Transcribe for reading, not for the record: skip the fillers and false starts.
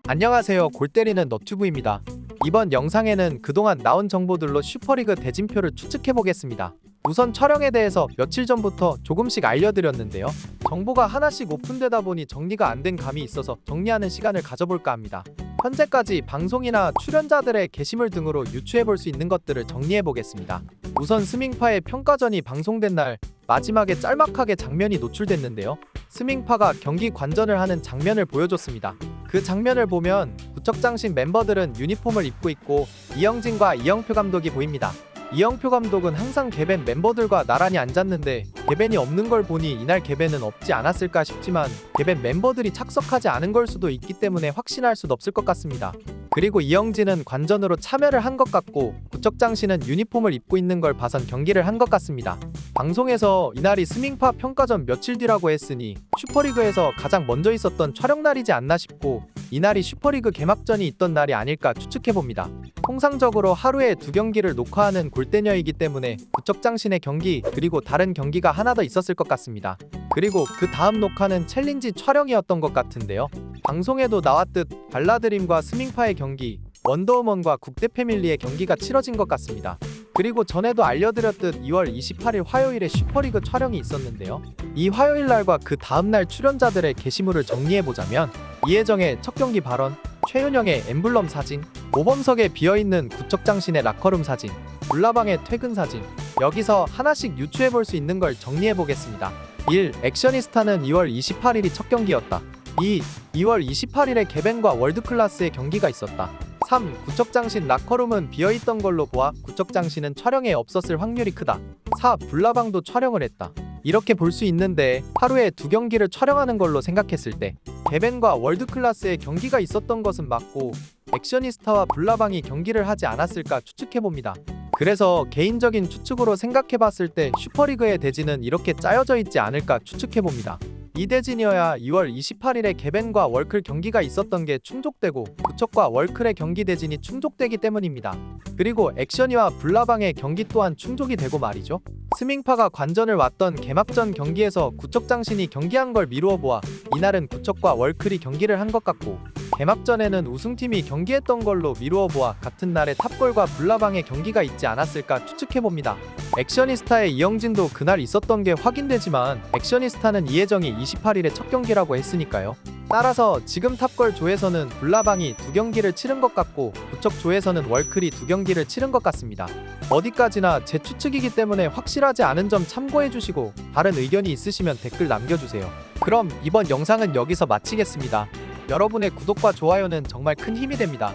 안녕하세요, 골때리는 너튜브입니다. 이번 영상에는 그동안 나온 정보들로 슈퍼리그 대진표를 추측해보겠습니다. 우선 촬영에 대해서 며칠 전부터 조금씩 알려드렸는데요. 정보가 하나씩 오픈되다 보니 정리가 안 된 감이 있어서 정리하는 시간을 가져볼까 합니다. 현재까지 방송이나 출연자들의 게시물 등으로 유추해볼 수 있는 것들을 정리해보겠습니다. 우선 스밍파의 평가전이 방송된 날 마지막에 짤막하게 장면이 노출됐는데요. 스밍파가 경기 관전을 하는 장면을 보여줬습니다. 그 장면을 보면 구척장신 멤버들은 유니폼을 입고 있고 이영진과 이영표 감독이 보입니다. 이영표 감독은 항상 개벤 멤버들과 나란히 앉았는데 개벤이 없는 걸 보니 이날 개벤은 없지 않았을까 싶지만 개벤 멤버들이 착석하지 않은 걸 수도 있기 때문에 확신할 수도 없을 것 같습니다. 그리고 이영진은 관전으로 참여를 한 것 같고 구척장신은 유니폼을 입고 있는 걸 봐선 경기를 한 것 같습니다. 방송에서 이날이 스밍파 평가전 며칠 뒤라고 했으니 슈퍼리그에서 가장 먼저 있었던 촬영날이지 않나 싶고 이날이 슈퍼리그 개막전이 있던 날이 아닐까 추측해봅니다. 통상적으로 하루에 2경기를 녹화하는 골대녀이기 때문에 구척장신의 경기 그리고 다른 경기가 하나 더 있었을 것 같습니다. 그리고 그 다음 녹화는 챌린지 촬영이었던 것 같은데요. 방송에도 나왔듯 발라드림과 스밍파의 경기, 원더우먼과 국대패밀리의 경기가 치러진 것 같습니다. 그리고 전에도 알려드렸듯 2월 28일 화요일에 슈퍼리그 촬영이 있었는데요. 이 화요일날과 그 다음날 출연자들의 게시물을 정리해보자면 이혜정의 첫 경기 발언, 최윤영의 엠블럼 사진, 모범석에 비어있는 구척장신의 라커룸 사진, 울라방의 퇴근 사진, 여기서 하나씩 유추해볼 수 있는 걸 정리해보겠습니다. 1. 액션이스타는 2월 28일이 첫 경기였다. 2. 2월 28일에 개벤과 월드클래스의 경기가 있었다. 3. 구척장신 라커룸은 비어있던 걸로 보아 구척장신은 촬영에 없었을 확률이 크다. 4. 불나방도 촬영을 했다. 이렇게 볼 수 있는데 하루에 2경기를 촬영하는 걸로 생각했을 때 개벤과 월드클래스의 경기가 있었던 것은 맞고 액션이스타와 불나방이 경기를 하지 않았을까 추측해봅니다. 그래서 개인적인 추측으로 생각해봤을 때 슈퍼리그의 대진은 이렇게 짜여져 있지 않을까 추측해봅니다. 이 대진이어야 2월 28일에 개벤과 월클 경기가 있었던 게 충족되고 구척과 월클의 경기 대진이 충족되기 때문입니다. 그리고 액션이와 불나방의 경기 또한 충족이 되고 말이죠. 스밍파가 관전을 왔던 개막전 경기에서 구척장신이 경기한 걸 미루어 보아 이날은 구척과 월클이 경기를 한 것 같고 개막전에는 우승팀이 경기했던 걸로 미루어 보아 같은 날에 탑골과 불나방의 경기가 있지 않았을까 추측해봅니다. 액션이스타의 이영진도 그날 있었던 게 확인되지만 액션이스타는 이혜정이 28일에 첫 경기라고 했으니까요. 따라서 지금 탑골 조에서는 불나방이 2경기를 치른 것 같고 구척 조에서는 월클이 2경기를 치른 것 같습니다. 어디까지나 제 추측이기 때문에 확실하지 않은 점 참고해주시고 다른 의견이 있으시면 댓글 남겨주세요. 그럼 이번 영상은 여기서 마치겠습니다. 여러분의 구독과 좋아요는 정말 큰 힘이 됩니다.